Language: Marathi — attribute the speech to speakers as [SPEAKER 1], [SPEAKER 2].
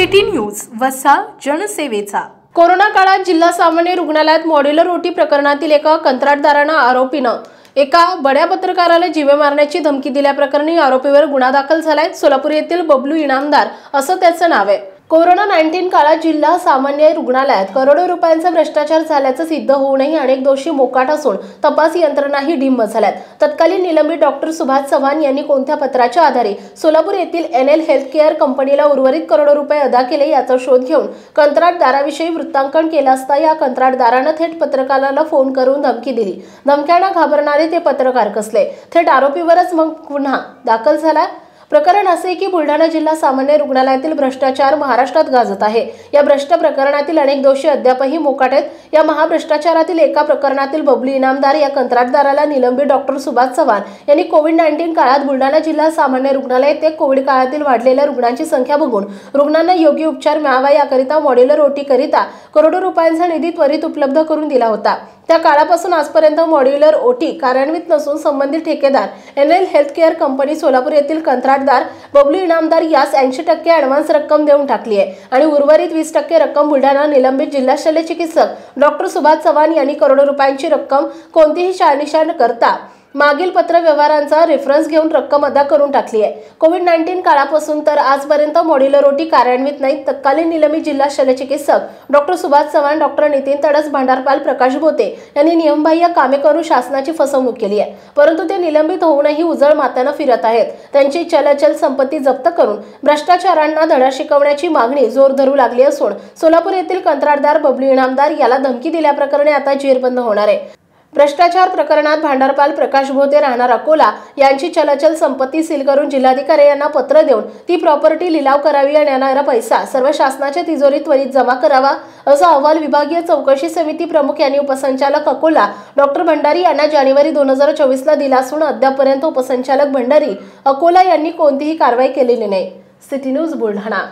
[SPEAKER 1] सिटी न्यूज वसा जनसेवेचा।
[SPEAKER 2] कोरोना काळात जिल्हा सामान्य रुग्णालयात मॉड्यूलर ओटी प्रकरणातील एका कंत्राटदारानं आरोपीनं एका बड्या पत्रकाराला जीवे मारण्याची धमकी दिल्याप्रकरणी आरोपीवर गुन्हा दाखल झालाय। सोलापूर येथील बबलू इनामदार असं त्याचं नाव आहे। कोरोना-19 काळात जिल्हा सामान्य रुग्णालयात करोडो रुपयांचा भ्रष्टाचार झाल्याचं सिद्ध होऊनही अनेक दोषी मोकाट असून तपास यंत्रणाही ढिम्म झाल्यात। तत्कालीन निलंबित डॉक्टर सुभाष चव्हाण यांनी कोणत्या पत्राच्या आधारे सोलापूर येथील NL हेल्थकेअर कंपनीला उर्वरित करोडो रुपये अदा केले याचा शोध घेऊन कंत्राटदाराविषयी वृत्तांकन केलं असता या कंत्राटदारानं थेट पत्रकाराला फोन करून धमकी दिली। धमक्यांना घाबरणारे ते पत्रकार कसले, थेट आरोपीवरच मग गुन्हा दाखल झाला। प्रकरण असे की बुलढाणा जिल्हा सामान्य रुग्णालयातील भ्रष्टाचार महाराष्ट्रात गाजत आहे। या भ्रष्ट प्रकरणातील अनेक दोषी अद्यापही मोकाट आहेत। या महाभ्रष्टाचारातील एका प्रकरणातील बबलू इनामदार या कंत्राटदाराला निलंबित डॉक्टर सुभाष चव्हाण यांनी कोविड-19 काळात बुलढाणा जिल्हा सामान्य रुग्णालयात कोविड काळातील वाढलेल्या रुग्णांची संख्या बघून रुग्णांना योग्य उपचार मिळावा याकरिता मॉड्यूलर ओटी करिता करोडो रुपयांचा निधी त्वरित उपलब्ध करून दिला होता। त्या काळापासून आजपर्यंत मॉड्यूलर ओटी कार्यान्वित नसून संबंधित ठेकेदार NL हेल्थकेअर कंपनी सोलापूर येथील कंत्राटदार बबलू इनामदार यास 80% ॲडव्हान्स रक्कम देऊन टाकली आहे आणि उर्वरित 20% रक्कम बुलढाणा निलंबित जिल्हा शल्य चिकित्सक डॉक्टर सुभाष चव्हाण यांनी करोडो रुपयांची रक्कम कोणतीही शहानिशा न करता मागील पत्र व्यवहारांचा रेफरन्स घेऊन रक्कम अदा करून टाकली आहे। कोविड-19 काळापासून तर आजपर्यंत मॉड्यूलर ओटी कार्यान्वित नाही। तत्कालीन निलंबित जिल्हा शल्य चिकित्सक डॉक्टर सुभाष चव्हाण, डॉक्टर नितीन तडस, भांडारपाल प्रकाश भोते यांनी नियमबाह्य कामे करून शासनाची फसवणूक केली आहे, परंतु ते निलंबित होऊनही उजळ मातानं फिरत आहेत। त्यांची चलचल संपत्ती जप्त करून भ्रष्टाचारांना धडा शिकवण्याची मागणी जोर धरू लागली असून सोलापूर येथील कंत्राटदार बबलू इनामदार याला धमकी दिल्याप्रकरणी आता जेरबंद होणार आहे। भ्रष्टाचार प्रकरणात भांडारपाल प्रकाश भोते राहणार अकोला यांची चलचल संपत्ती सील करून जिल्हाधिकारी यांना पत्र देऊन ती प्रॉपर्टी लिलाव करावी आणि येणारा पैसा सर्व शासनाच्या तिजोरीत त्वरित जमा करावा असा अहवाल विभागीय चौकशी समिती प्रमुख यांनी उपसंचालक अकोला डॉक्टर भंडारी यांना जानेवारी 2024 ला दिला असून अद्यापर्यंत उपसंचालक भंडारी अकोला यांनी कोणतीही कारवाई केलेली नाही। City news Buldhana.